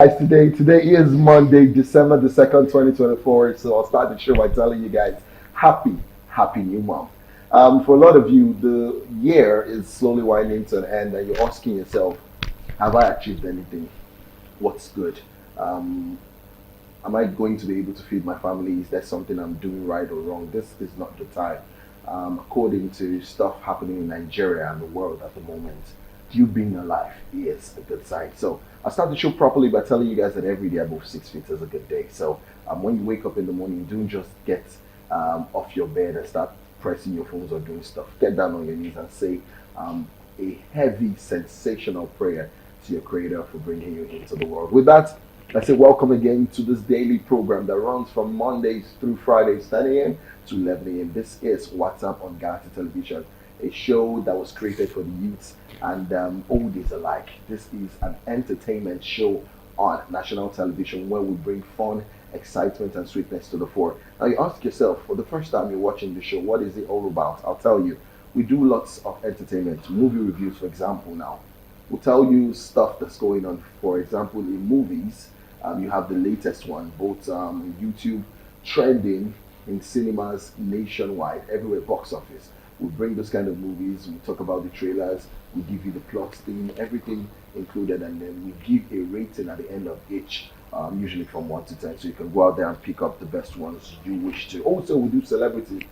Guys, today is Monday, December the 2nd, 2024. So I'll start the show by telling you guys happy new month. For a lot of you, the year is slowly winding to an end, and you're asking yourself, have I achieved anything? What's good? Um, am I going to be able to feed my family? Is there something I'm doing right or wrong? This is not the time. According to stuff happening in Nigeria and the world at the moment, you being alive is a good sign. So I'll start the show properly by telling you guys that every day above 6 feet is a good day. So when you wake up in the morning, don't just get off your bed and start pressing your phones or doing stuff. Get down on your knees and say a heavy, sensational prayer to your Creator for bringing you into the world. With that, I say welcome again to this daily program that runs from Mondays through Fridays, 10 a.m. to 11 a.m. This is Whatzup on Galaxy Television, a show that was created for the youths and oldies alike. This is an entertainment show on national television where we bring fun, excitement, and sweetness to the fore. Now, you ask yourself, for the first time you're watching the show, what is it all about? I'll tell you. We do lots of entertainment, movie reviews, for example. Now, we'll tell you stuff that's going on. For example, in movies, you have the latest one, both YouTube, trending in cinemas nationwide, everywhere, box office. We bring those kind of movies, we talk about the trailers, we give you the plot theme, everything included, and then we give a rating at the end of each, usually from 1 to 10. So you can go out there and pick up the best ones you wish to. Also, we do celebrity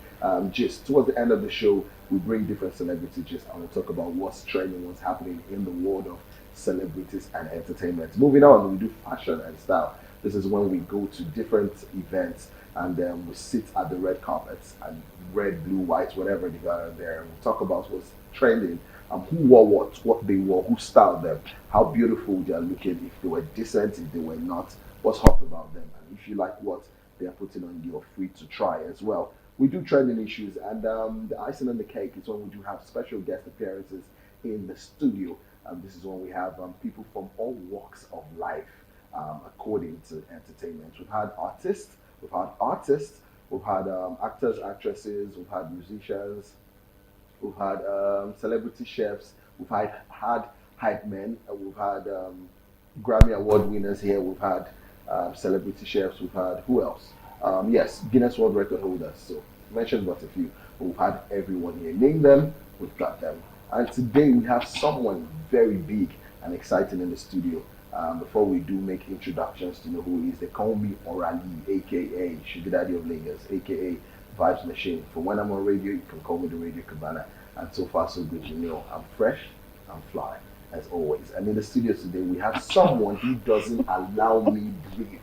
gist. Towards the end of the show, we bring different celebrity gist and we'll talk about what's trending, what's happening in the world of celebrities and entertainment. Moving on, we do fashion and style. This is when we go to different events and then we sit at the red carpets and red, blue, white, whatever they got out there, and we talk about what's trending, who wore what they wore, who styled them, how beautiful they are looking, if they were decent, if they were not, what's hot about them, and if you like what they are putting on, you're free to try as well. We do trending issues, and the icing on the cake is when we do have special guest appearances in the studio. This is when we have people from all walks of life, according to entertainment. We've had actors, actresses, we've had musicians, we've had celebrity chefs, we've had hype men, we've had Grammy Award winners here, we've had celebrity chefs, we've had who else? Yes, Guinness World Record holders. So mentioned but a few. We've had everyone here. Name them, we've got them. And today we have someone very big and exciting in the studio. Before we do make introductions to know who he is, they call me Orali, aka Sugar Daddy of Lagos, aka Vibes Machine. For when I'm on radio, you can call me the Radio Cabana. And so far, so good. You know, I'm fresh, I'm fly, as always. And in the studio today, we have someone who doesn't allow me breathe.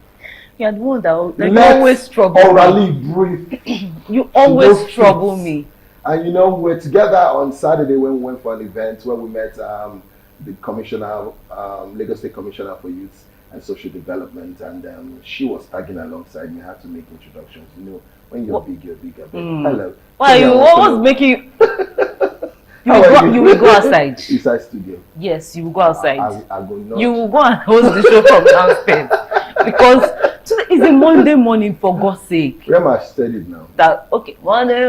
You're the one that you always trouble Orali breathe. You always trouble me. And you know, we're together on Saturday when we went for an event where we met the commissioner, Lagos State Commissioner for Youth and Social Development, and she was tagging alongside me. I had to make introductions. You know, when you're big, you're bigger. Hello. Why you always making? You will go outside. Inside studio. Yes, you will go outside. I will not. You will go and host the show from downstairs because today is a Monday morning, for God's sake. Where am I studied now? That okay, Monday,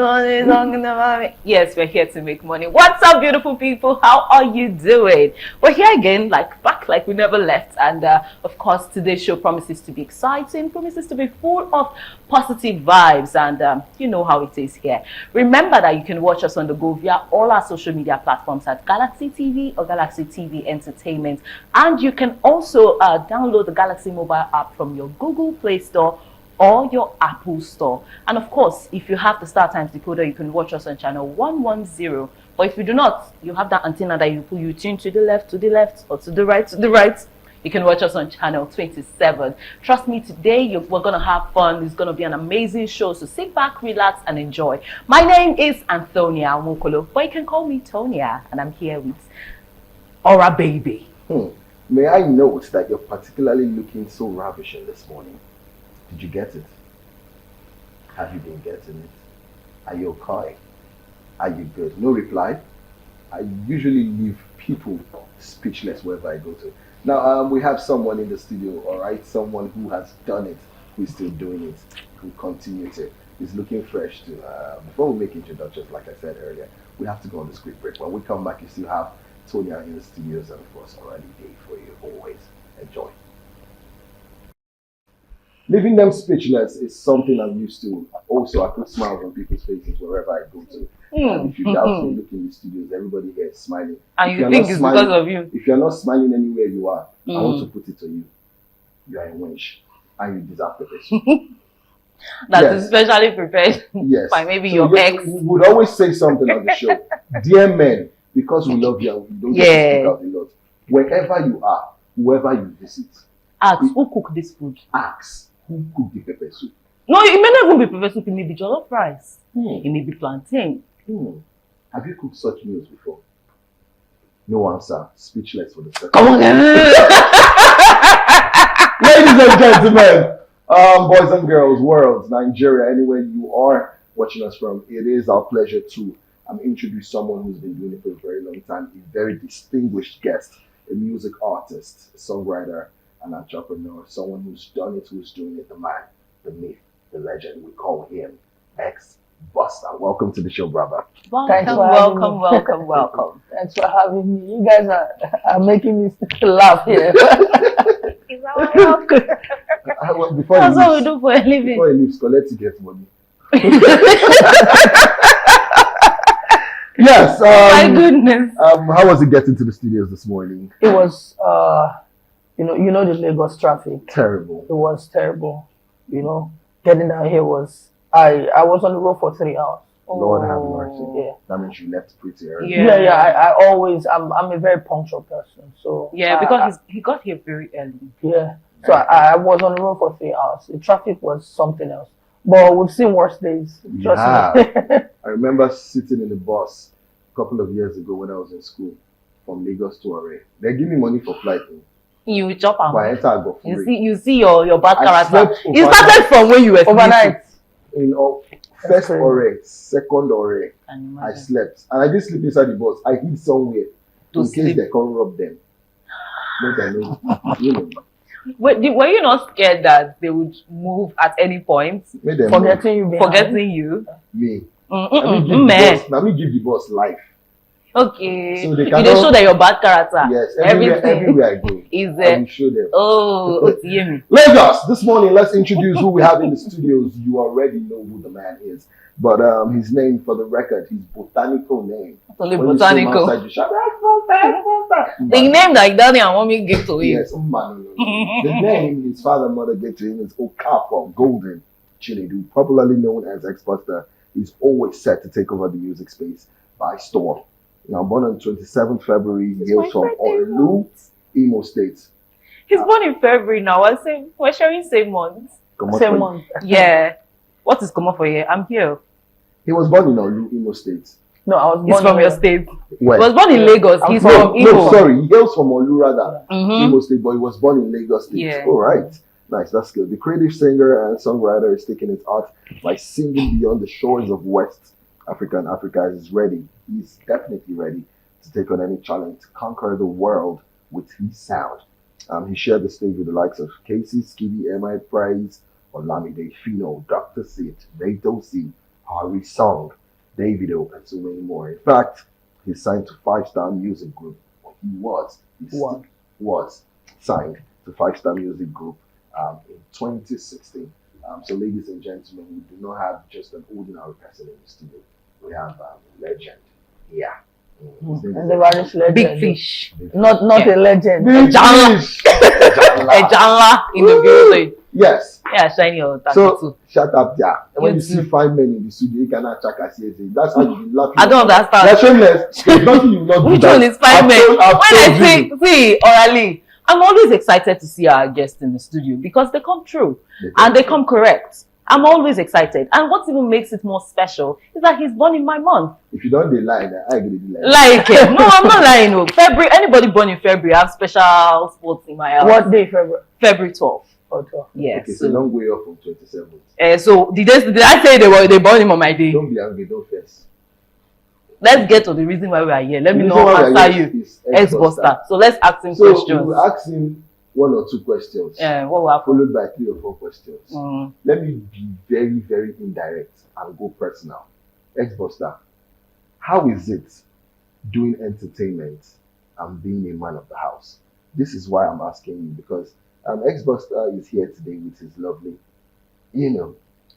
yes, we're here to make money. What's up, beautiful people? How are you doing? We're here again, back like we never left, and of course, today's show promises to be exciting, promises to be full of positive vibes, and you know how it is here. Remember that you can watch us on the go via all our social media platforms at Galaxy TV or Galaxy TV Entertainment, and you can also download the Galaxy mobile app from your Google Play Store or your Apple Store. And of course, if you have the Star Times decoder, you can watch us on channel 110. But if you do not, you have that antenna that you tune to the left, or to the right. You can watch us on channel 27. Trust me, today we're going to have fun. It's going to be an amazing show. So sit back, relax, and enjoy. My name is Antonia Mukolo, but you can call me Tonia, and I'm here with Aura Baby. May I note that you're particularly looking so ravishing this morning? Did you get it? Have you been getting it? Are you okay? Are you good? No reply? I usually leave people speechless wherever I go to. Now, we have someone in the studio, all right? Someone who has done it, who is still doing it, who continues it. He's looking fresh too. Before we make introductions, like I said earlier, we have to go on the script break. When we come back, you still have Tonya in the studios and of course already day for you always. Enjoy. Leaving them speechless is something I'm used to. Also, I put smiles on people's faces wherever I go to. And if you doubt me, look in the studios, everybody here is smiling. And If you you're think not it's smiling- because of you. If you're not smiling anywhere you are, I want to put it to you. You are a wench. And you deserve the best. That Yes. is specially prepared Yes. by maybe So your yes, ex. We would always say something on the show. Dear men, because we love you and we don't get to Yeah. speak out a lot. Wherever you are, whoever you visit, Ask who cooked this food. ask who cooked the pepper soup. No, it may not even be pepper soup. It may be jollof rice. Hmm. It may be plantain. Have you cooked such meals before? No answer. Speechless for the second. Come on, Ladies and gentlemen, boys and girls, world, Nigeria, anywhere you are watching us from, it is our pleasure to introduce someone who's been doing it for a very long time, a very distinguished guest, a music artist, a songwriter, an entrepreneur, someone who's done it, who's doing it, the man, the myth, the legend. We call him Xbusta. Welcome to the show, brother. Thanks Welcome, for having me. welcome. Thanks for having me. You guys are making me laugh here. Well, before That's he what we leaves, do for a living. before he leaves, collect to get money. Yes. My goodness. How was it getting to the studios this morning? It was, you know the Lagos traffic. Terrible. It was terrible. You know, getting down here was, I was on the road for 3 hours. Lord have mercy. Yeah. That means you left pretty early. Yeah. I always, I'm a very punctual person. So Yeah, because he got here very early. yeah. So I was on the road for 3 hours. The traffic was something else. But we've seen worse days. Trust me. I remember sitting in the bus a couple of years ago when I was in school from Lagos to Ore. They give me money for flight. You chop But I am. enter, I go free. You see your bad I character. slept It started from when you were Overnight. In first Ore, second Ore, I slept. And I didn't sleep inside the bus. I hid somewhere To in sleep. case they can't rob them. Make I know. You know. Were you not scared that they would move at any point, Make them know. Forgetting you behind. forgetting you? Me. Man. Let me give the boss life. Okay. So they You cannot- dey show that your bad character. Yes, Everything everywhere I go. is I will show them. oh, Otiemi. Lagos, this morning, let's introduce who we have in the studios. You already know who the man is. But his name, for the record, his botanical name. It's only When you see him botanical. outside, you shout, "Xbusta." The name that Daddy and Mommy gave to him. Yes, man. The name his father and mother gave to him is Okafor Golden Chinedu, popularly known as Xbusta. He's always set to take over the music space by storm. Now, born on 27th February, he hails from Olu, Imo State. He's born in February now. We're sharing same month. Come on, Same for- month. Yeah. What is come up for here? I'm here. He was born in Olu, Imo State. No, I was born He's from in- your state. Where? He was born in Lagos. I'm He's from- from Imo. No, sorry, he hails from Olu rather. Mhm. Imo State, but he was born in Lagos State. Yeah. All right. Nice, that's good. The creative singer and songwriter is taking his art by singing beyond the shores of West Africa, and Africa is ready. He's definitely ready to take on any challenge to conquer the world with his sound. He shared the stage with the likes of Casey, Skibby, M.I. Price, Olamide Fino, Dr. Sid, Beto C, Harry Song, Davido, and so many more. In fact, he's signed to 5-Star Music Group. He was signed to 5-Star Music Group in 2016. So, ladies and gentlemen, we do not have just an ordinary person in the studio. We have a legend. Yeah. His name And is the various legend. Big fish. Not Yeah. a legend. Big Jala. fish. A jala in the building. Yes. Yeah, shiny on So 32. shut up, yeah. And when You you see too. 5 men in the studio, you cannot check as you say. That's how you be laughing. I don't You're understand. shameless. There's nothing you not do. Which that. one is 5 men? When I've I told say, you. see, orally, I'm always excited to see our guests in the studio because they come true and they come correct. I'm always excited. And what even makes it more special is that he's born in my month. If you don't, they lie. Then I agree. Lie. Like, no, I'm not lying. No. February, anybody born in February, I have special sports in my house. What day, February? February 12th. Okay. Yeah. Okay, so long way off from 27th. So did I say they born him on my day? Don't be angry. Don't face. Let's get to the reason why we are here. Let me The know reason why we are answer here you. is Xbusta. So let's ask him So questions. we will ask him 1 or 2 questions, What will happen? followed by 3 or 4 questions. Mm. Let me be very, very indirect and go personal. Xbusta, how is it doing entertainment and being a man of the house? This is why I'm asking you, because Xbusta is here today with his lovely You know.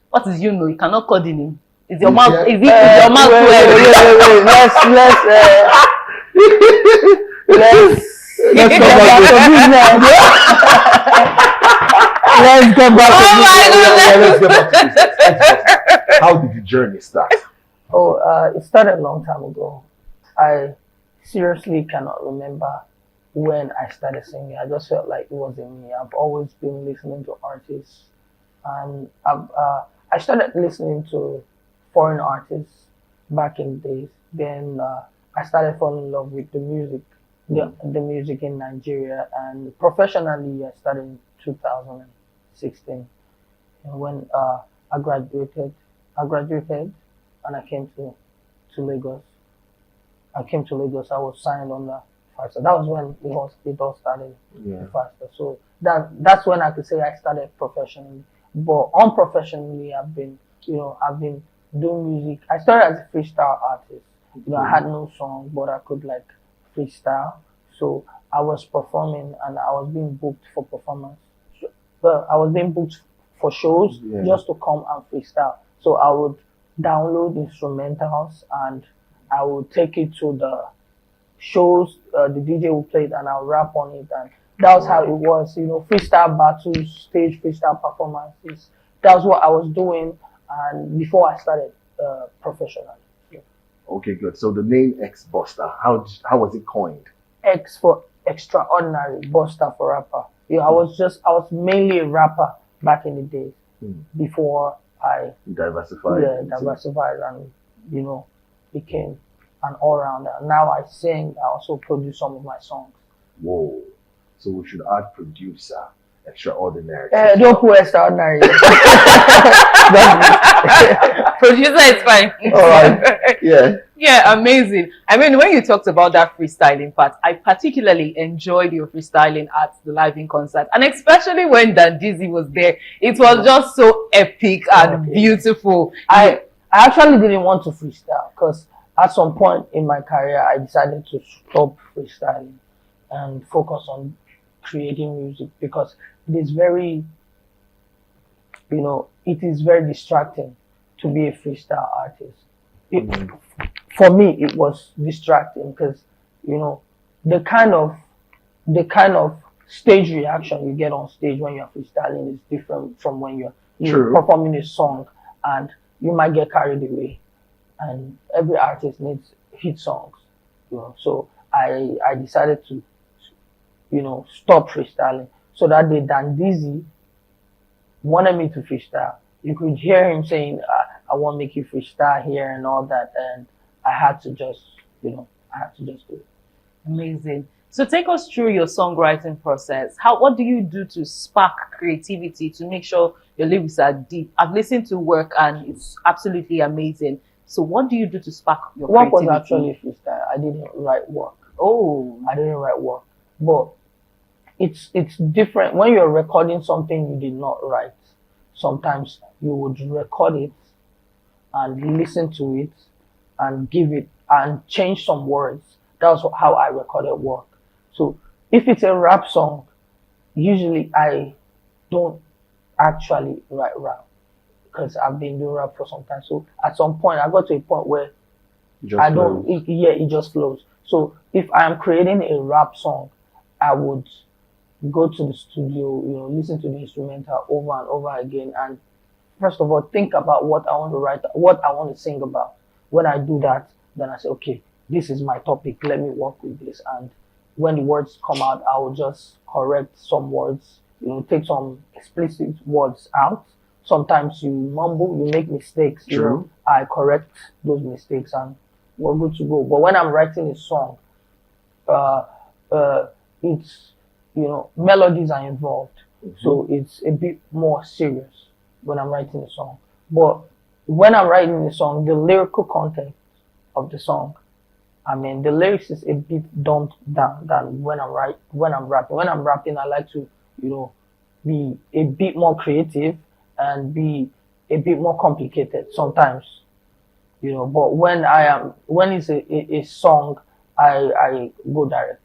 What is you know? You cannot call the name. Is your Is mouth? there- Is your mouth wait, well? wait. Let's Let's get back to business. Let's get back Oh to my business. Yeah, let's get back to business. How did the journey start? Oh, it started a long time ago. I seriously cannot remember when I started singing. I just felt like it was in me. I've always been listening to artists, and I started listening to foreign artists back in the days. Then I started falling in love with the music, the music in Nigeria, and professionally I started in 2016. And when I graduated, and I came to Lagos. I came to Lagos. I was signed on the Faster. That was when it all started. Yeah. Faster. So that's when I could say I started professionally. But unprofessionally, I've been doing music. I started as a freestyle artist. I had no song, but I could like freestyle. So I was performing and I was being booked for performance. Well, I was being booked for shows just to come and freestyle. So I would download instrumentals and I would take it to the shows. The DJ would play it and I'll rap on it, and that was how it was. Freestyle battles, stage freestyle performances. That was what I was doing, and before I started professionally. Yeah. Okay, good. So the name Xbusta, how was it coined? X for extraordinary, Busta for rapper. I was mainly a rapper back in the days before I Diversified. diversified and became an all-rounder. Now I sing. I also produce some of my songs. Whoa. So we should add producer, extraordinary. Don't put extraordinary. Producer is fine. All right. Yeah. Yeah, amazing. I mean, when you talked about that freestyling part, I particularly enjoyed your freestyling at the live in concert, and especially when Dan Dizzy was there. It was just so epic and beautiful. I actually didn't want to freestyle because at some point in my career, I decided to stop freestyling and focus on creating music because it is very distracting to be a freestyle artist. For me, it was distracting because the kind of stage reaction you get on stage when you're freestyling is different from when you're performing a song, and you might get carried away. And every artist needs hit songs, So I decided to stop freestyling. So that day, Dan Dizzy wanted me to freestyle. You could hear him saying, I want to make you freestyle here and all that. And I had to just do it. Amazing. So take us through your songwriting process. What do you do to spark creativity to make sure your lyrics are deep? I've listened to work and it's absolutely amazing. So what do you do to spark your Work creativity? was actually freestyle. I didn't write work. Oh. I didn't write work. But it's different when you're recording something you did not write. Sometimes you would record it and listen to it and give it and change some words. That's how I recorded work. So if it's a rap song, usually I don't actually write rap because I've been doing rap for some time. So at some point, I got to a point where it just flows. So if I am creating a rap song, I would go to the studio, listen to the instrumental over and over again, and first of all, think about what I want to write, what I want to sing about. When I do that, then I say, okay, this is my topic. Let me work with this. And when the words come out, I will just correct some words, take some explicit words out. Sometimes you mumble, you make mistakes. True. I correct those mistakes and we're good to go. But when I'm writing a song, it's, melodies are involved. So it's a bit more serious when I'm writing a song. But when I'm writing a song, the lyrical content of the song, the lyrics is a bit dumbed down than when I'm rapping. When I'm rapping, I like to, be a bit more creative and be a bit more complicated sometimes, But when it's a song, I go direct.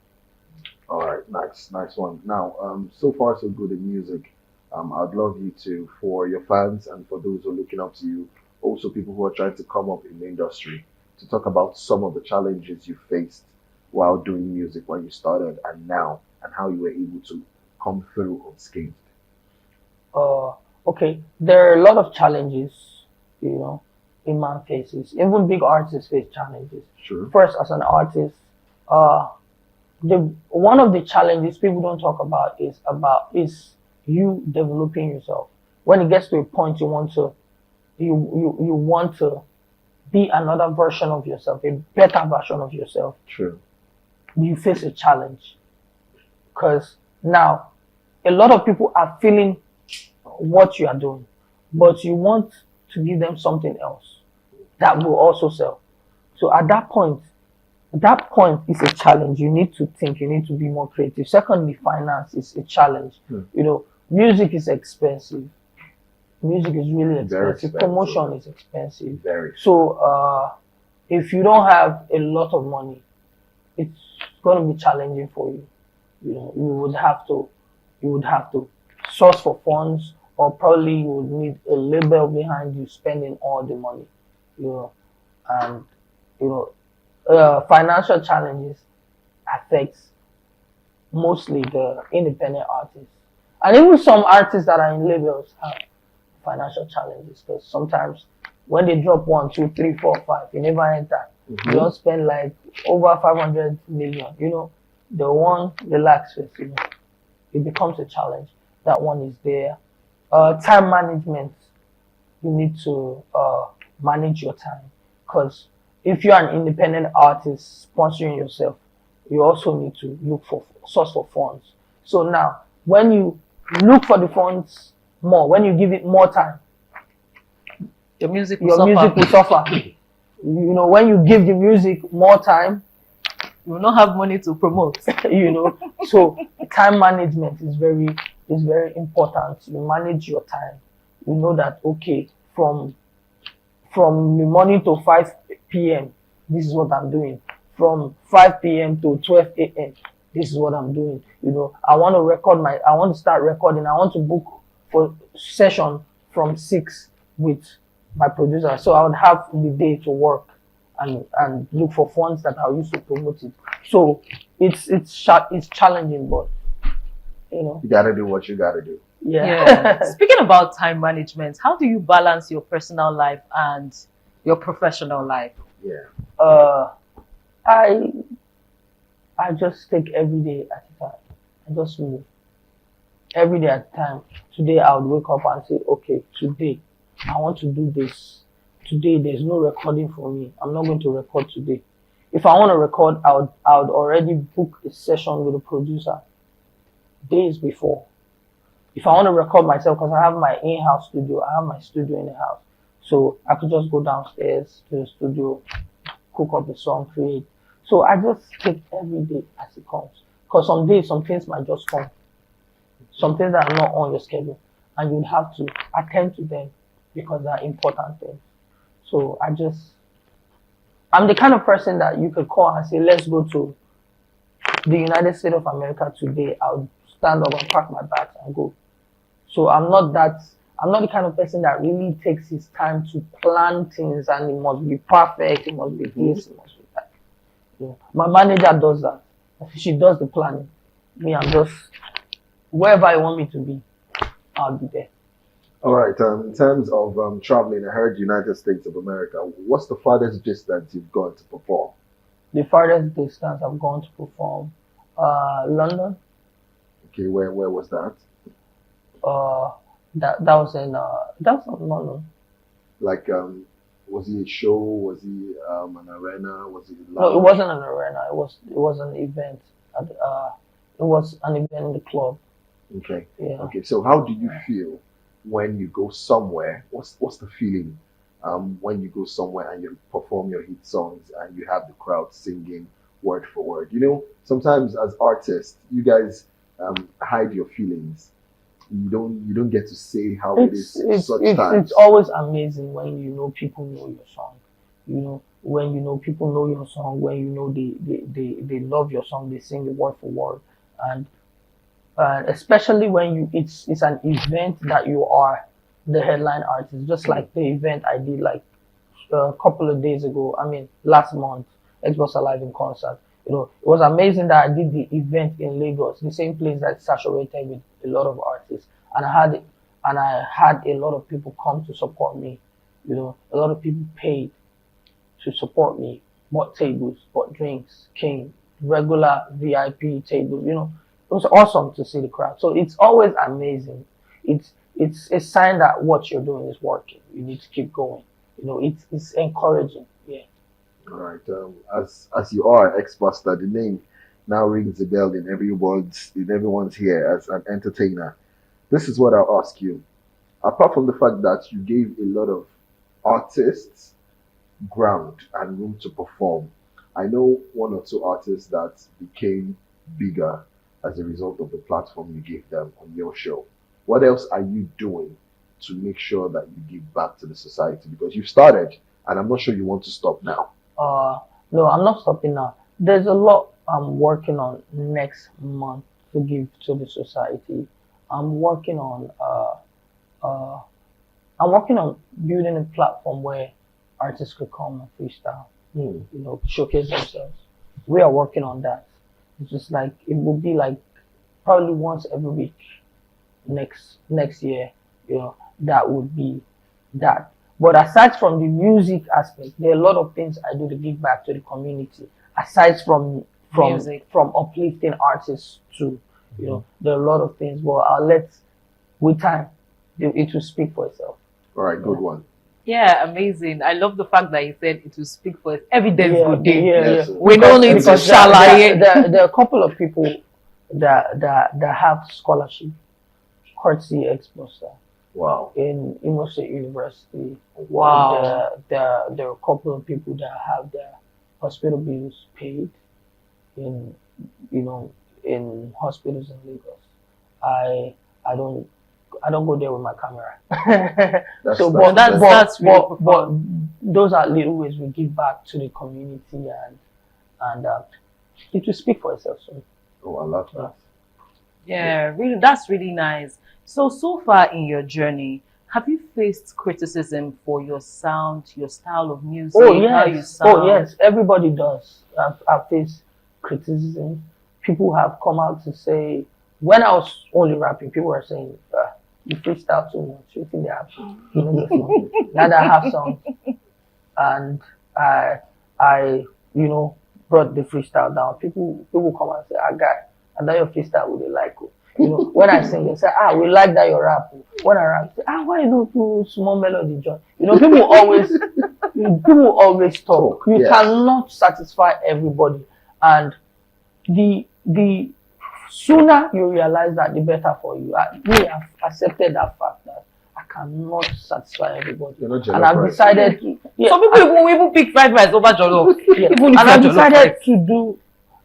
All right, nice one. Now, so far so good in music. I'd love you to, for your fans and for those who are looking up to you, also people who are trying to come up in the industry, to talk about some of the challenges you faced while doing music when you started and now, and how you were able to come through unscathed. Uh, okay, there are a lot of challenges, you know, a man faces. Even big artists face challenges. Sure. First, as an artist, uh, the one of the challenges people don't talk about is you developing yourself. When it gets to a point you want to be another version of yourself, a better version of yourself, True. you face a challenge. Because now a lot of people are feeling what you are doing, but you want to give them something else that will also sell. So at that point is a challenge. You need to think, you need to be more creative. Secondly, finance is a challenge. You know, music is expensive. Music is really Very expensive. expensive. Promotion is expensive. Very. So if you don't have a lot of money, it's going to be challenging for you. You know, you would have to source for funds, or probably you would need a label behind you spending all the money. You know, and you know, financial challenges affects mostly the independent artists, and even some artists that are in labels have financial challenges, because sometimes when they drop 1, 2, 3, 4, 5, you never enter. You don't spend like over 500 million. You know, the one relax first. You know, it becomes a challenge. That one is there. Time management. You need to manage your time, because if you're an independent artist sponsoring yourself, you also need to look for source for funds. So now, when you look for the funds more, when you give it more time, Your music will your suffer. music will suffer. You know, when you give the music more time, You will not have money to promote. you know, so time management is very important. You manage your time. You know that, okay, from the morning to 5 p.m., this is what I'm doing. From 5 p.m. to 12 a.m., this is what I'm doing. You know, I want to start recording. I want to book for session from 6 with my producer. So I would have the day to work and look for funds that I'll use to promote it. So it's challenging, but you know, You gotta do what you gotta do. yeah. Speaking about time management, how do you balance your personal life and your professional life? Yeah. I just take every day at a time. I just move every day at a time. Today I would wake up and say, okay, today I want to do this. Today there's no recording for me. I'm not going to record today. If I want to record, I would already book a session with a producer days before. If I want to record myself, because I have my in-house studio, I have my studio in the house, so I could just go downstairs to the studio, cook up the song, create. So I just take every day as it comes. Because some days, some things might just come. Some things that are not on your schedule, and you'd have to attend to them because they're important things. So I'm the kind of person that you could call and say, let's go to the United States of America today. I'll stand up and pack my bags and go. So I'm not the kind of person that really takes his time to plan things, and it must be perfect, it must be this, it must be that. You know, my manager does that. She does the planning. Me, I'm just wherever I want me to be, I'll be there. All right. In terms of traveling, I heard United States of America. What's the farthest distance you've gone to perform? The farthest distance I've gone to perform, London. Okay, where was that? That was in London. Like, was it a show? Was it an arena? Was it No, it lounge? wasn't an arena. It was an event. It was an event in the club. Okay. Yeah. Okay. So, how do you feel when you go somewhere? What's the feeling when you go somewhere and you perform your hit songs and you have the crowd singing word for word? You know, sometimes as artists, you guys hide your feelings. You don't get to say how it is such times. It's always amazing when you know people know your song. You know, when you know people know your song, when you know they love your song, they sing it word for word, and especially when it's an event that you are the headline artist, just like the event I did like a couple of days ago. I mean, last month, Xbox Live in concert. It was amazing that I did the event in Lagos, the same place that's saturated with a lot of artists, and I had a lot of people come to support me. A lot of people paid to support me, bought tables, bought drinks, came, regular VIP tables. It was awesome to see the crowd. So it's always amazing. It's a sign that what you're doing is working. You need to keep going. It's encouraging. Yeah. All right. As you are an Xbusta, the name now rings a bell in everyone's here as an entertainer. This is what I'll ask you. Apart from the fact that you gave a lot of artists ground and room to perform, I know one or two artists that became bigger as a result of the platform you gave them on your show. What else are you doing to make sure that you give back to the society? Because you've started, and I'm not sure you want to stop now. No, I'm not stopping now. There's a lot I'm working on next month to give to the society. I'm working on building a platform where artists could come and freestyle, showcase themselves. We are working on that. It's just like it will be like probably once every week next year. That would be that. But aside from the music aspect, there are a lot of things I do to give back to the community. Aside from Music. from uplifting artists too, there are a lot of things. But I'll let with time it will speak for itself. All right, good one. Yeah, amazing. I love the fact that you said it will speak for it. Evidence good day. Yes. We don't need to Because shalaye. there are a couple of people that have scholarship, courtesy Xbusta. Wow. In Imo State University. Wow. There are a couple of people that have their hospital bills paid in hospitals in Lagos. I don't go there with my camera. That's But those are little ways we give back to the community, and it will speak for itself soon. Oh, I love that. Yeah, really, that's really nice. So far in your journey, have you faced criticism for your sound, your style of music, Oh how you yes, sound? everybody does. I've faced criticism. People have come out to say, when I was only rapping, people were saying, you freestyle too much. You think they have now that I have songs, and I brought the freestyle down. People come and say, I know your freestyle would they like it. When I sing, they say, we like that you rap. When I rap, they say, why you don't do small melody, John? People always talk. You Yes. cannot satisfy everybody, and the sooner you realize that, the better for you. We have accepted that fact that I cannot satisfy everybody, You're not and I've jollof decided to. Yeah, Some people even pick fried rice over jollof. yeah. Even if And I've you're jollof decided rice. to do,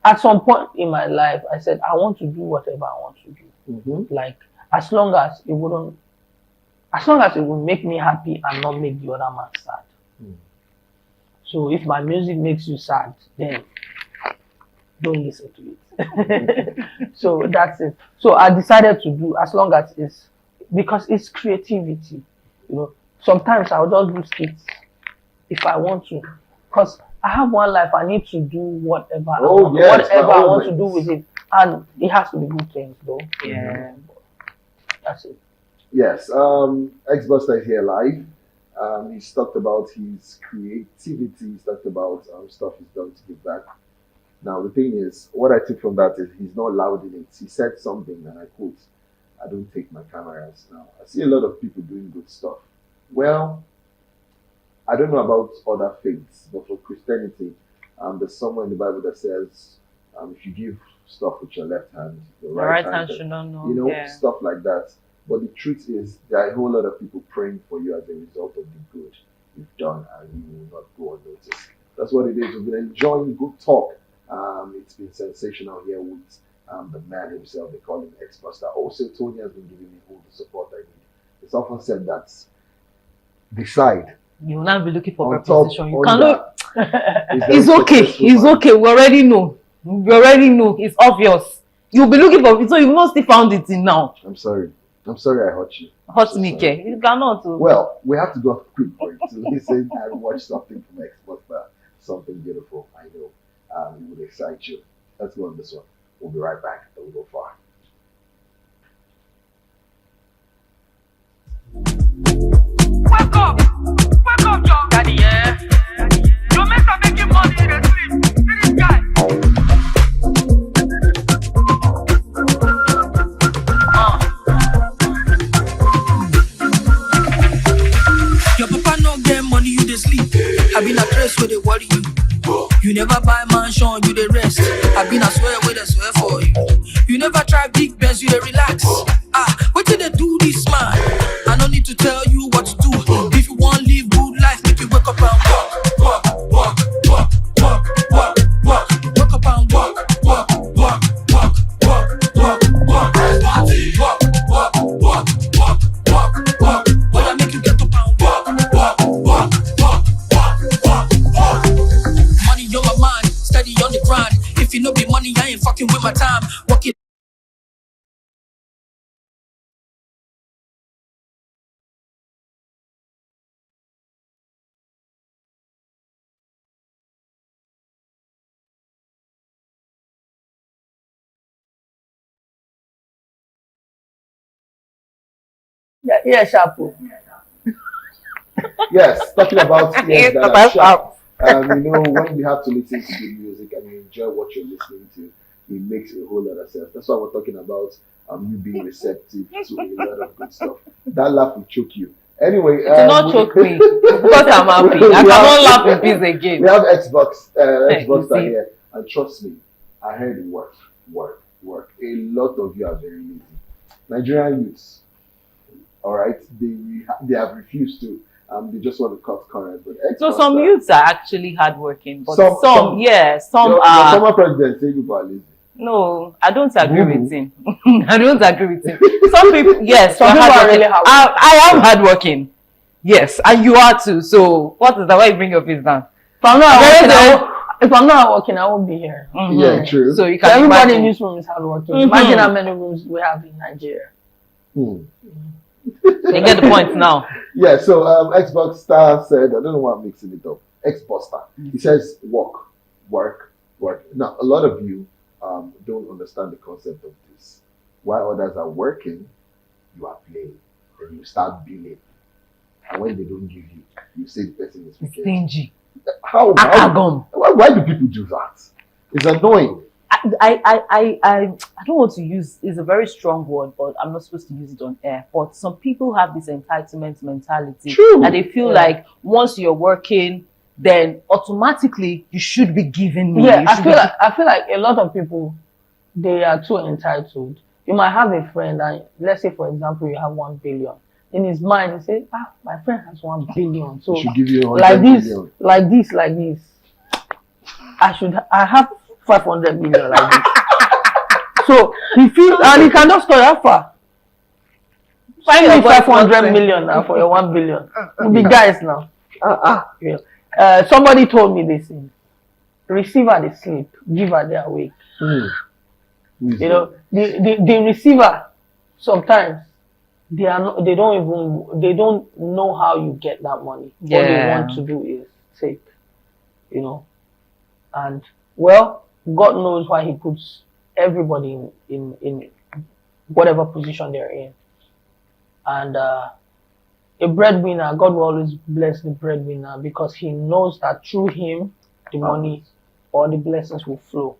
at some point in my life, I said, I want to do whatever I want to do. Mm-hmm. Like, as long as it will make me happy and not make the other man sad. Mm. So if my music makes you sad, then don't listen to it. So that's it. So I decided to do, as long as because it's creativity. Sometimes I'll just do skits if I want to, because I have one life. I need to do whatever I want, whatever I want to do with it, and it has to be good things, though. Yeah. That's it. Yes. Xbusta is here live. He's talked about his creativity. He's talked about stuff he's done to give back. Now the thing is, what I took from that is he's not loud in it. He said something, and I quote, "I don't take my cameras now." I see a lot of people doing good stuff. Well, I don't know about other faiths, but for Christianity, there's somewhere in the Bible that says, if you give stuff with your left hand, your The right hand should not know. Yeah. stuff like that. But the truth is, there are a whole lot of people praying for you as a result of the good you've done, and you will not go unnoticed. That's what it is. We've been enjoying good talk. It's been sensational here with the man himself. They call him Xbusta. Also, Tony has been giving me all the support I need. It's often said that decide. You will not be looking for On top, preposition. You on cannot. that, It's okay. It's okay. We already know. We already know. It's obvious. You'll be looking for it, so you must have found it in now. I'm sorry I hurt you. Hot me, Ke. You cannot. Well, we have to go a quick break to listen and watch something from Xbusta, something beautiful. I know it would excite you. Let's go on this one. We'll be right back. Don't go far. Wake up, John. Daddy, yeah. Your mates are making money in the sleep. See this guy. Your papa no get money, you dey sleep. I been a dress where they worry you. You never buy mansion, you dey rest. I been a swear where they swear for you. You never try big bands, you dey relax. What did they do this man? I don't need to tell you what to do. If you want live good life, make you wake up and walk. Wake up and walk. What I make you get up and walk. Money on my mind, steady on the grind. If you know be money, I ain't fucking with my time. Walk it. Yeah, Shapu. Yes, talking about Yes, that are that's sharp. You know, when you have to listen to good music and you enjoy what you're listening to, it makes a whole lot of sense. That's why we're talking about you being receptive to a lot of good stuff. That laugh will choke you. Anyway, Do not choke me because I'm happy. I cannot laugh in peace again. We have Xbox You see? here, and trust me, I heard it work. A lot of you are very lazy. Nigerian youths, all right, they have refused to. They just want to cut corners. But So some youths are actually hardworking, but Some- some your are. former president say people are lazy. No, I don't agree Boo-boo. with him. I don't agree with him. Some people, yes, Some we're people are hardworking. really hardworking. I am hardworking. Yes, and you are too. So what is that? Why you bring your face down? If I'm not working, I won't be here. Mhm. Yeah, true. So you So can everybody imagine. in this room is hardworking. Mhm. Imagine how many rooms we have in Nigeria. Hmm. You get the point now. Yeah, so Xbox Star said, I don't know why I'm mixing it up. Xbusta. He says work. Now, a lot of you don't understand the concept of this. While others are working, you are playing. Then you start billing. And when they don't give you, you say the person is wicked. Stingy. How Agam. why do people do that? It's annoying. I don't want to use, it's a very strong word, but I'm not supposed to use it on air. But some people have this entitlement mentality. True. And they feel like once you're working, then automatically you should be giving me. Yeah, You I should feel be like a lot of people, they are too entitled. You might have a friend, and let's say for example you have 1 billion. In his mind, he say, my friend has 1 billion, so They should give you 100 like this, million. like this. I have 500 million like this. So he feels, and he can just go that far. Find me 500 million now for your 1 billion. We be guys now. Yeah. Somebody told me this thing. Receiver they sleep, giver they awake. You know, the receiver sometimes they don't know how you get that money. What they want to do is take, you know, and well, God knows why He puts everybody in whatever position they're in, and a breadwinner, God will always bless the breadwinner because He knows that through him the money or the blessings will flow.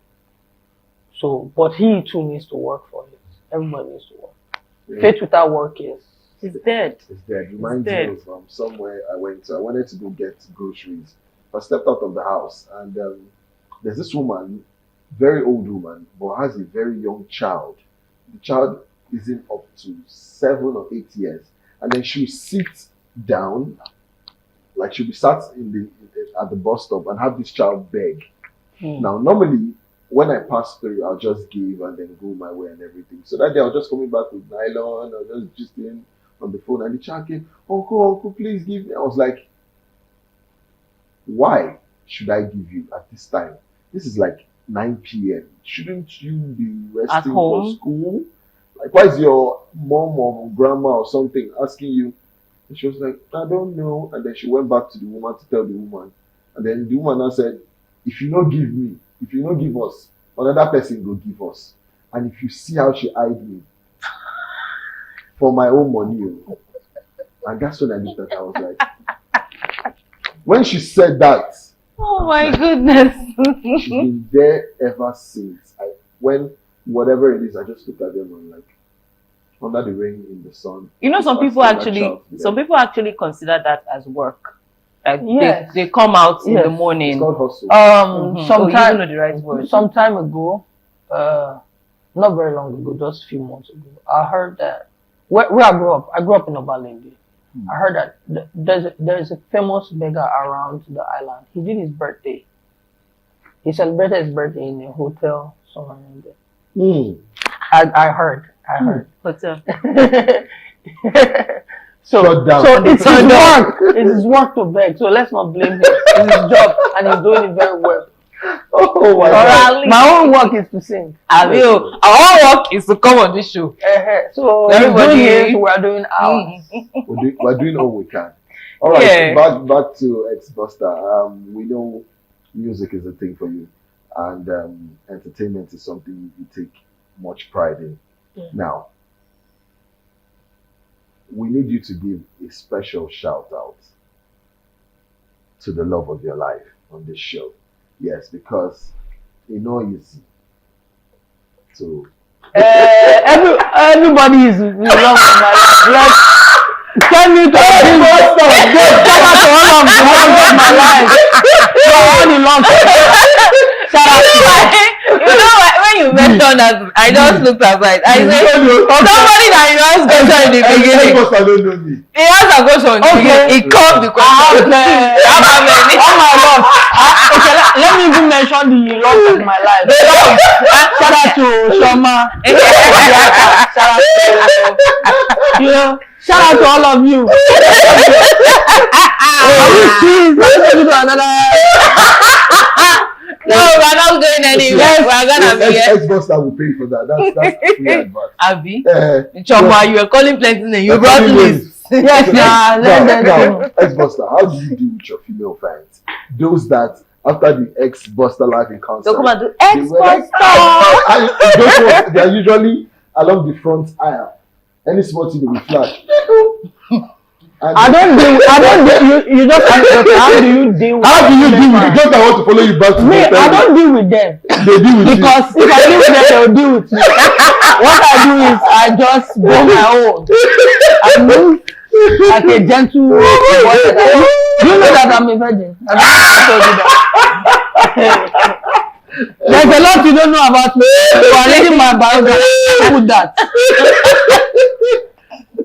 So, but he too needs to work for it. Everybody needs to work. Yeah. Faith without work is It's dead. It's dead. Reminds me of somewhere I went to. I wanted to go get groceries. I stepped out of the house and there's this woman, very old woman, but has a very young child. The child isn't up to 7 or 8 years. And then she'll sit down, like she'll be sat at the bus stop and have this child beg. Now, normally, when I pass through, I'll just give and then go my way and everything. So that day, I was just coming back with nylon, I was just in on the phone, and the child came, Uncle, please give me. I was like, why should I give you at this time? This is like 9 p.m. Shouldn't you be At resting home? for school? Like, why is your mom or grandma or something asking you? And she was like, I don't know. And then she went back to the woman to tell the woman. And then the woman now said, if you don't give me, if you don't give us, another person will give us. And if you see how she eyed me for my own money. And that's when I looked at her. I was like, when she said that, Oh my goodness. she's been there ever since. When whatever it is, I just look at them and like, under the rain, in the sun. You know, some Just people ask that actually, child to be some there. people actually consider that as work. Like Yes. they come out in Yes. the It's morning. called hustle. Mhm. Oh, you Sometime, don't know the right word. some time ago, not very long ago, just a few months ago, I heard that where I grew up in Obalende. I heard that there's a famous beggar around the island. He did his birthday. He celebrated his birthday in a hotel somewhere in there. Hmm. I heard. But So Shut down. it's his work. It's his work to beg. So let's not blame him. It's his job, and he's doing it very well. Oh my God. Orally. My own work is to sing. Our work is to come on this show. So Everybody- he's doing his, we're doing ours. We're doing all we can. All right, Yeah. back to Xbusta. We know music is a thing for you, and entertainment is something you take much pride in. Yeah. Now, we need you to give a special shout out to the love of your life on this show. Yes, because it's not easy to. Everybody is in love with my life. Like, tell me to shout out to all of the love of my life. For all the love. Shout out to them. You know what? When you mentioned that, I just looked aside. I said, somebody that you asked question in the beginning. Xbusta don't know me. He asked a question in the beginning. He called the question. All my love. Okay, let me even mention the love of my life. Shout out to Shoma. Shout out to shout out to all of you. No, we're not going anywhere. We're gonna be here. Xbusta will pay for that. That's free advice. Abi, Choma, you were calling plenty names. You brought list. Yes, now, Xbusta, how do you deal with your female fans? Those that after the Xbusta live in concert, So come and do they were like, Xbusta. those ones, they are usually along the front aisle. Any small thing they will flash. And you just how do you deal with how do you deal with it? Just I want to follow you back to me? the I don't deal with them They deal with because if I deal with them, they'll deal with me. What I do is I just go my own. I move like a gentle boy. You know that I'm a virgin. I told you that. There's a lot you don't know about me. You are reading my biography. Put that.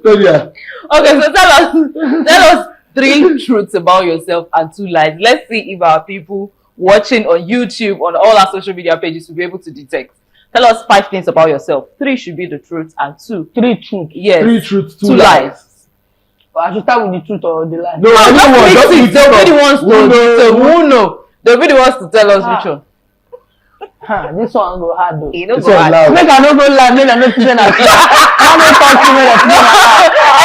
So yeah. Okay, so tell us 3 truths about yourself and 2 lies. Let's see if our people watching on YouTube, on all our social media pages, will be able to detect. Tell us 5 things about yourself. 3 should be the truth, and 2. 3 truths. Yes. 3 truths, 2 2 lies. But I should start with the truth or the lie. No, I don't want Just just they'll be the ones to Who who know. They'll be the ones to tell us which one. This one go hard though. You know, This go one ahead. loud. Make I no go lie, make I no children at how many talk to me that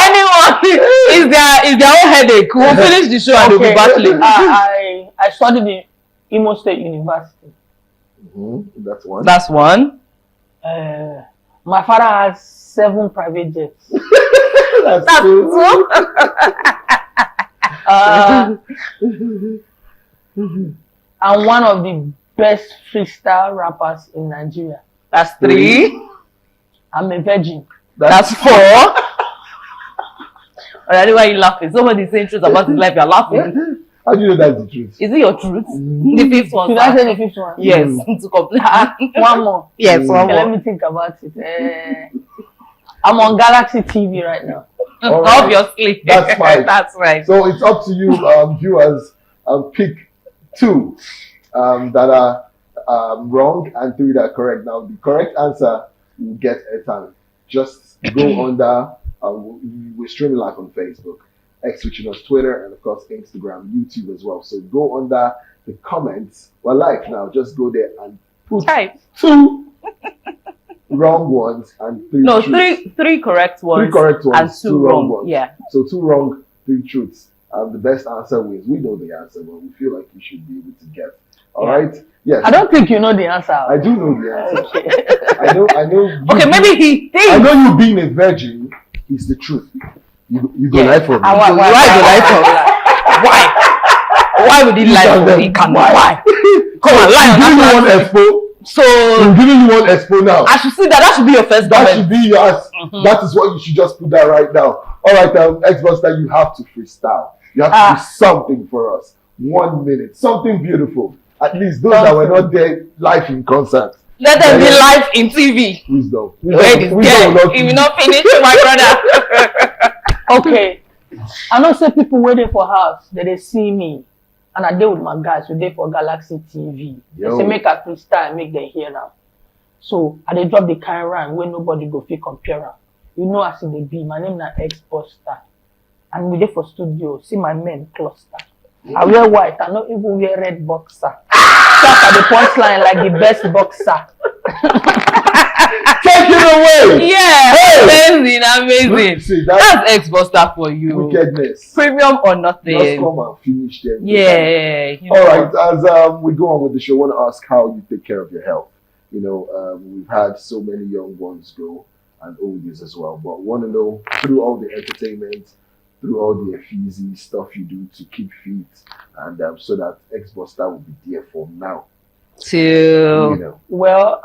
Anyone is their own headache. We'll finish the show and they'll be battling. I studied in Imo State University. That's one. That's one. My father has 7 private jets. That's 2. I'm one of the best freestyle rappers in Nigeria. That's 3. I'm a virgin. That's 4. Already, why are you laughing? Somebody's saying truth about his life. You're laughing. How do you know that's the truth? Is it your truth? The 5th one. Should I say the 5th one? Yes. To complete. One more. Yes, one Okay, let more. me think about it. I'm on Galaxy TV right now. All right. Obviously. That's fine. That's right. So it's up to you, viewers. Pick 2 that are wrong and 3 that are correct. Now, the correct answer will get a time. Just go under. We're streaming live on Facebook, X, which is Twitter, and of course Instagram, YouTube as well. So go under the comments. We're live now. Just go there and put Type. 2 wrong ones and 3 No, truths. three correct ones. 3 correct ones, and 2 wrong wrong. ones. Yeah. So 2 wrong, 3 truths. The best answer wins. We know the answer, but we feel like you should be able to guess. All right? Yes. I don't think you know the answer. I do know the answer. Okay. I know. Okay, maybe he thinks. I know you being a virgin is the truth. You go lie for me. Why Why the lie for me? Why would he lie tell for them. me? Come on, Why? why? Come on, lie on I'm giving you one that. expo. So I'm giving you one expo now. I should see that. That should be your first That comment. should be yours. That is what you should just put that right now. All right, Xbusta, you have to freestyle. You have to do something for us. 1 minute, something beautiful. At least those that were not there live in concert. Let them be live in TV. Wisdom. Where this girl? If you not finish, my brother. Okay. I know say people waiting for house, they see me. And I deal with my guys, we dey for Galaxy TV. Yo. They say make a freestyle, make them hear now. So I dey drop the kind rhyme where nobody go fit compare am. You know as it dey be. My name na Xbusta. And we dey for studio, see my men cluster. I wear white, I not even wear red boxer. Start at the punchline like the best boxer. Take it away. Yeah, Hey! amazing. See, That's Xbusta for you. wickedness. Premium or Just nothing. come and finish them. Yeah. You All know. right. As we go on with the show, I want to ask how you take care of your health. You know, we've had so many young ones go and oldies as well, but want to know through all the entertainment, through all the easy stuff you do to keep fit, and so that Xbusta will be there for now. You know. Well,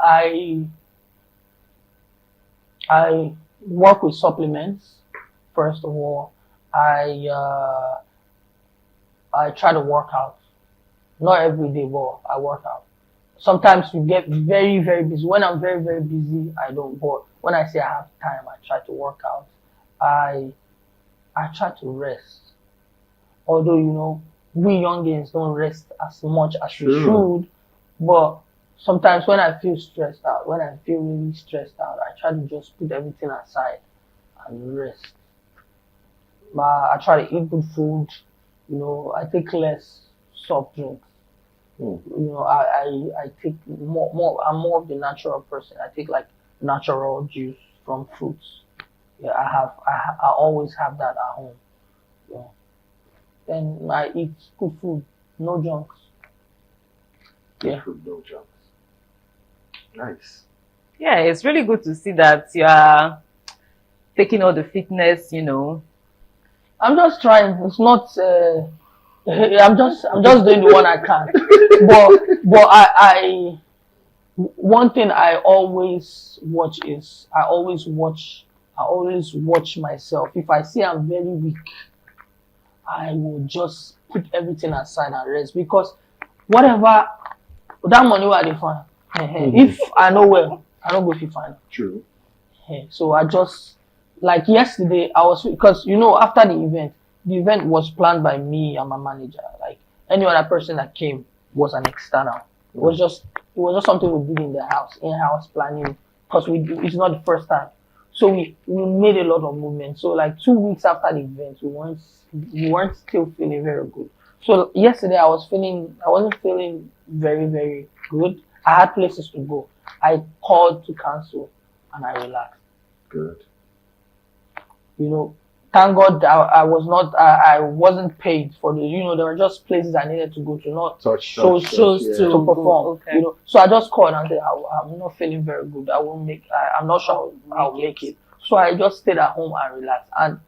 I work with supplements. First of all, I try to work out. Not every day, but I work out. Sometimes we get very, very busy. When I'm very, very busy, I don't. But when I say I have time, I try to work out. I try to rest. Although, you know, we youngins don't rest as much as we should. But sometimes when I feel stressed out, when I feel really stressed out, I try to just put everything aside and rest. I try to eat good food. You know, I take less soft drinks. You know, I take more. I'm more of the natural person. I take like natural juice from fruits. Yeah, I always have that at home. Yeah. Then I eat good food, no junks. Good food, no junks. Nice. Yeah, it's really good to see that you are taking all the fitness, you know. I'm just trying. It's not. I'm just doing the one I can. But I one thing I always watch is I always watch myself. If I see I'm very weak, I will just put everything aside and rest, because whatever that money where I find, if I know well, I don't go if you find. True. So I just, like yesterday, I was, because you know, after the event was planned by me and my manager. Like any other person that came was an external. It was just something we did in the house, in-house planning, because it's not the first time. So we made a lot of movement. So like 2 weeks after the event, we weren't still feeling very good. So yesterday I wasn't feeling very, very good. I had places to go. I called to cancel and I relaxed. Good. You know, thank God I wasn't paid for the, you know, there were just places I needed to go to, not shows yeah. to perform. Okay. You know, so I just called and said I'm not feeling very good. I'm not sure I'll make it. So I just stayed at home and relaxed. And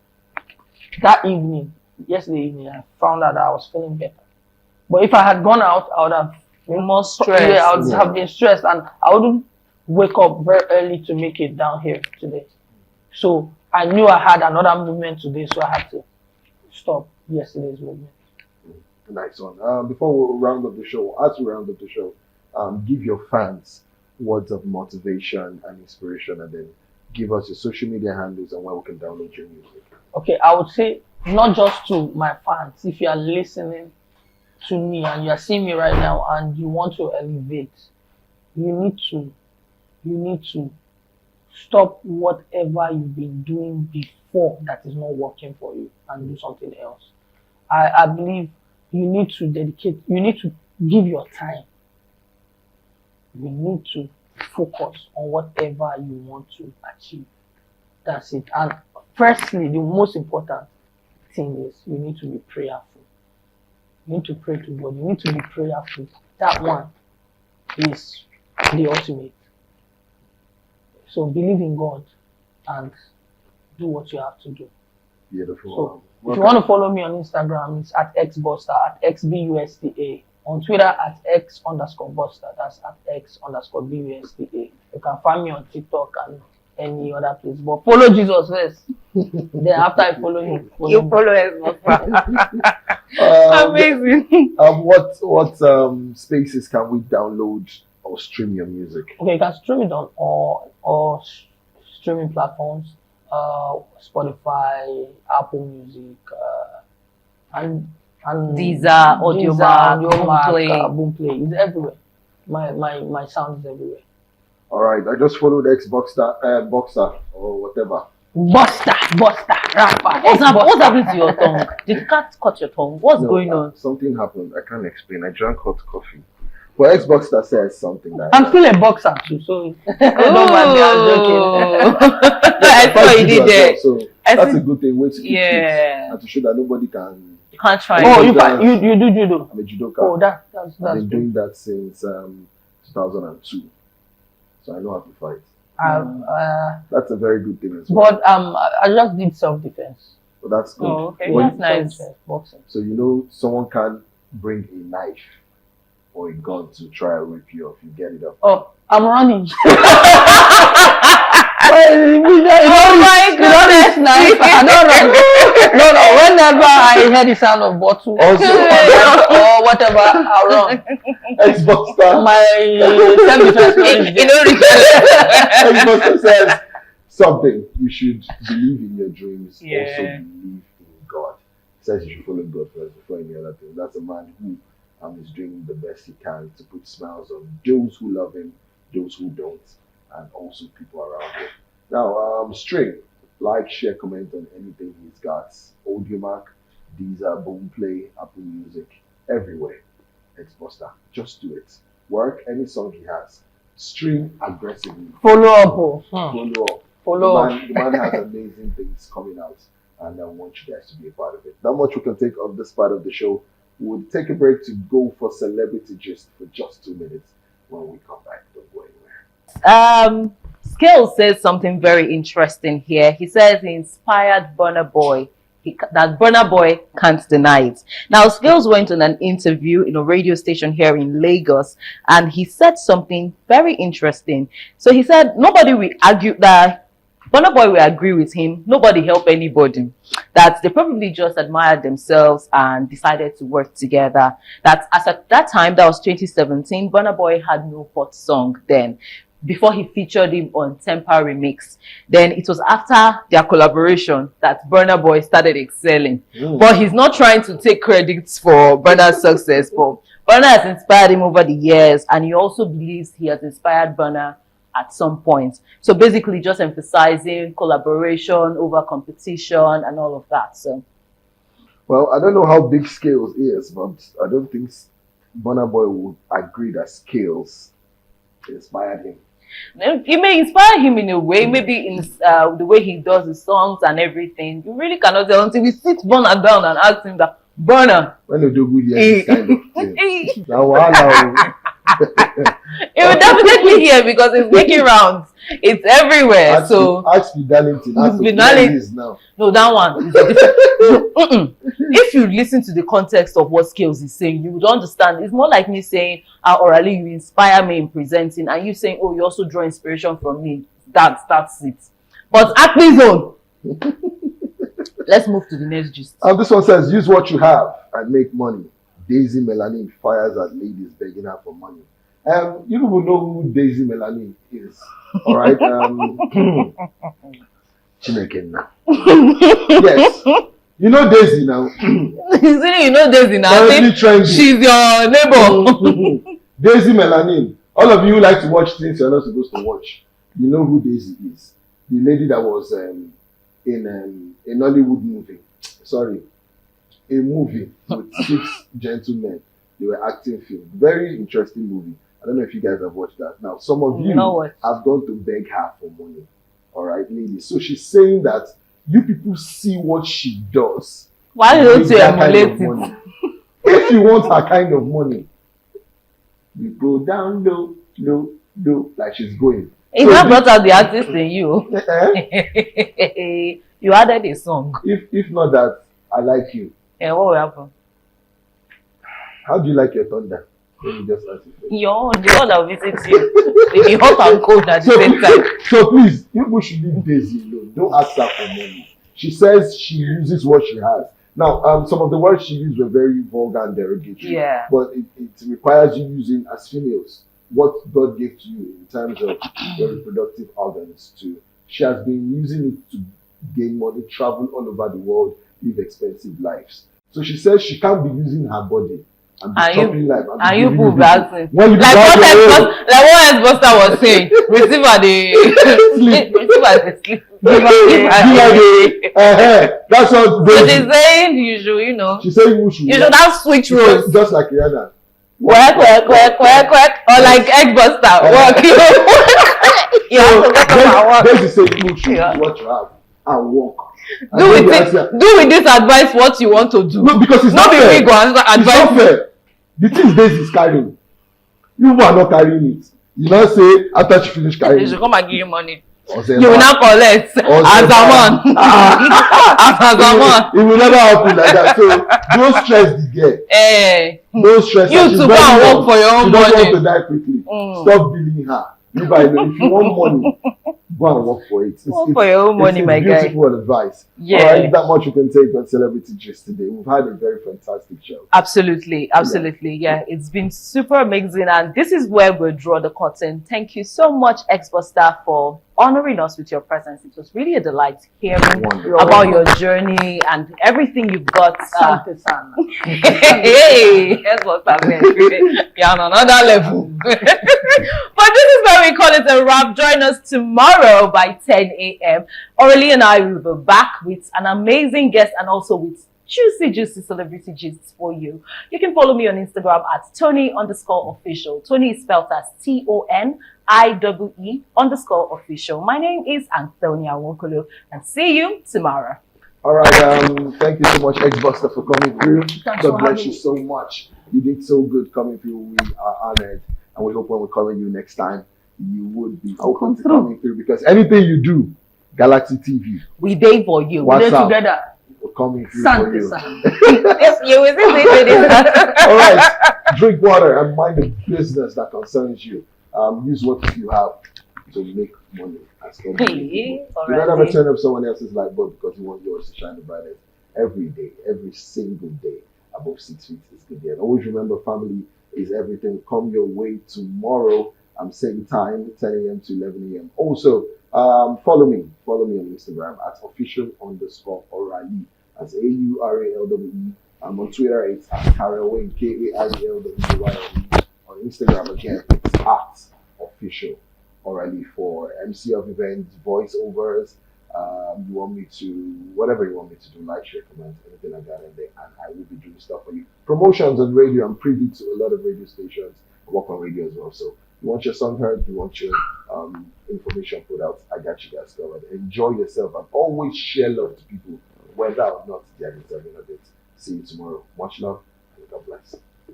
that evening, yesterday evening, I found out that I was feeling better. But if I had gone out, I would have been more stressed. Yeah, I would have been stressed, and I wouldn't wake up very early to make it down here today. So I knew I had another movement today, so I had to stop yesterday's movement. Nice one. Before we round up the show, give your fans words of motivation and inspiration, and then give us your social media handles and where we can download your music. Okay, I would say not just to my fans. If you are listening to me and you are seeing me right now and you want to elevate, you need to stop whatever you've been doing before that is not working for you and do something else. I believe you need to give your time. you need to focus on whatever you want to achieve. That's it. And firstly, the most important thing is you need to be prayerful. You need to pray to God. You need to be prayerful. That one is the ultimate. So believe in God and do what you have to do. Beautiful. So if you want to follow me on Instagram, it's at Xbusta, at XBUSTA. On Twitter, at X_Busta. That's at X_BUSTA. You can find me on TikTok and any other place. But follow Jesus first. Then after I follow him, You follow Amazing. What spaces can we download or stream your music? Okay, you can stream it on all streaming platforms, Spotify, Apple Music, and Deezer, Audiomack, Boomplay. It's everywhere. My sound is everywhere. All right, I just followed Xboxer, Boxer or whatever. Buster, rapper. What's happening to your tongue? Did the cat cut your tongue? What's going on? Something happened. I can't explain. I drank hot coffee. But Xboxer says something that I'm still a boxer too, so don't mind me. I'm joking. I saw you did that. So that's a good thing. Way to keep fit and to show that nobody can. You can't try. Oh, you do judo. I'm a judoka. Oh, that's I've been doing that since 2002. So I know how to fight. That's a very good thing as well. But I just did self-defense. So that's good. Oh, okay. But That's nice. Boxing. So you know someone can bring a knife or a gun to try and rip you off. You get it up. Oh, I'm running. Oh my goodness! I don't run. No. Whenever I hear the sound of bottle or whatever, I'll run. Xboxer. My self-defense. Xboxer says something. You should believe in your dreams. Yeah. Also believe in God. He says you should follow God first before any other thing. That's a man who is doing the best he can to put smiles on those who love him, those who don't, and also people around him. Now, String, like, share, comment on anything he's got. Audiomack, Deezer, Boomplay, Apple Music, everywhere. Xbusta, just do it. Work any song he has. Stream aggressively. Follow up. Follow up. The man has amazing things coming out, and I want you guys to be a part of it. Not much we can take of this part of the show. We'll take a break to go for celebrity gist for just 2 minutes. When we come back, don't go anywhere. Skills says something very interesting here. He says he inspired Burna Boy. That Burna Boy can't deny it. Now, Skills went on an interview in a radio station here in Lagos, and he said something very interesting. So he said nobody will argue that Burna Boy will agree with him. Nobody help anybody. That they probably just admired themselves and decided to work together. That as at that time, that was 2017, Burna Boy had no hot song then. Before he featured him on Temper Remix. Then it was after their collaboration that Burna Boy started excelling. But he's not trying to take credits for Burna's success. But Burna has inspired him over the years, and he also believes he has inspired Burna at some point. So basically just emphasizing collaboration over competition and all of that. So, well, I don't know how big Skills is, but I don't think Burna Boy would agree that Skills inspired him. It may inspire him in a way, maybe in the way he does his songs and everything. You really cannot tell until we sit Burna down and ask him that, Burna. When you do good, this kind of thing. Now, It will definitely hear because it's making rounds. It's everywhere. Ask Fidelity. Now. No, that one. If you listen to the context of what Skills is saying, you would understand. It's more like me saying, orally, you inspire me in presenting, and you saying, oh, you also draw inspiration from me. That's it. But acting zone. Let's move to the next gist. This one says, use what you have and make money. Daisy Melanin fires at ladies begging her for money. You people know who Daisy Melanin is. All right. Chineke. Yes. You know Daisy now. You know Daisy now. She's your neighbor. Daisy Melanin. All of you who like to watch things you're not supposed to watch. You know who Daisy is. The lady that was in a Nollywood movie. Sorry. A movie with 6 gentlemen. They were acting film. Very interesting movie. I don't know if you guys have watched that. Now, some of you No what? have gone to beg her for money. All right, ladies. So she's saying that you people see what she does. Why and don't make you that kind emulate of it? money. If you want her kind of money, you go down low, low, low, like she's going. He So now this- brought out the artist in you. Eh? You added a song. If not that, I like you. And what will happen? How do you like your thunder? Let me just ask you. Your own, the one that visits you. Will be hot and cold at the same time. So please, people should leave Daisy alone. Don't ask her for money. She says she uses what she has. Now, some of the words she used were very vulgar and derogatory. Yeah. But it requires you using, as females, what God gave to you in terms of your reproductive organs too. She has been using it to gain money, travel all over the world, live expensive lives. So she says she can't be using her body and be Are stopping you- life. And be Are you giving prove people- that? When you Like buy what your own- Xbusta was saying. Receive at the Sleep. receive at the sleep. That's what So Daisy. she's saying you should, you know, She said you should. you should have switch roles. Just like Rihanna. Quack, quack, quack, quack, quack. Or like Xbusta. Work, you know. You have to get up and work. Daisy said you should Yeah. do what you have and work. And Do then with they it. ask her, Do with this advice what you want to do. No, because it's Not not be fair. we go answer It's not advice. fair. The things Daisy is carrying, you are not carrying it. You now say after she finish carrying They should it, come and give you money. Ozema, You will not collect as a man. As a man. It will never happen like that. So don't stress the girl. Eh. Don't stress You her. She's too, go very and young. work for your own She doesn't money. want to die quickly. Mm. Stop billing her. Leave her alone. If you want money, go and work for it. Work for your own money, my guy. Beautiful advice. Yeah. All right, that much we can take on Celebrity Gist today. We've had a very fantastic show. Absolutely, absolutely. Yeah, it's been super amazing. And this is where we'll draw the curtain. Thank you so much, Xbusta, for honoring us with your presence. It was really a delight hearing Wonderful. about your journey and everything you've got. Sante Sana. Hey, Xbusta, man. You're on another level. But this is where we call it a wrap. Join us tomorrow by 10 a.m. Aurelie and I will be back with an amazing guest and also with juicy celebrity gists for you. You can follow me on Instagram at Tony_official. Tony is spelled as TONIEE_official. My name is Antonia Wokolo and see you tomorrow. All right, thank you so much, Xbusta, for coming through. Thanks for God bless having you me. so much. You did so good coming through. We are honored, and we hope when we call you next time, you would be open to coming through because anything you do, Galaxy TV, We day for you. What's We're up? together. we're coming through for Sante you. Sana. Yes, you will see this. All right, drink water and mind the business that concerns you. Use what you have to make money. As God Hey, willing. Do not alright. ever turn up someone else's light bulb because you want yours to shine the brightest. Every day, every single day, above 6 feet is good day. And always remember, family is everything. Come your way tomorrow. Same time, 10 a.m. to 11 a.m. Also, follow me on Instagram at official_Orali. That's AURALWE. I'm on Twitter, it's at Karelway, KARELWYLE. On Instagram again, it's at official Orali for MC of events, voiceovers. You want me to, whatever you want me to do, like, share, comment, anything like that, and I will be doing stuff for you. Promotions on radio. I'm privy to a lot of radio stations. I work on radio as well. So you want your song heard, you want your information put out, I got you guys covered. Enjoy yourself and always share love to people, whether or not they are deserving of it. See you tomorrow. Much love and God bless.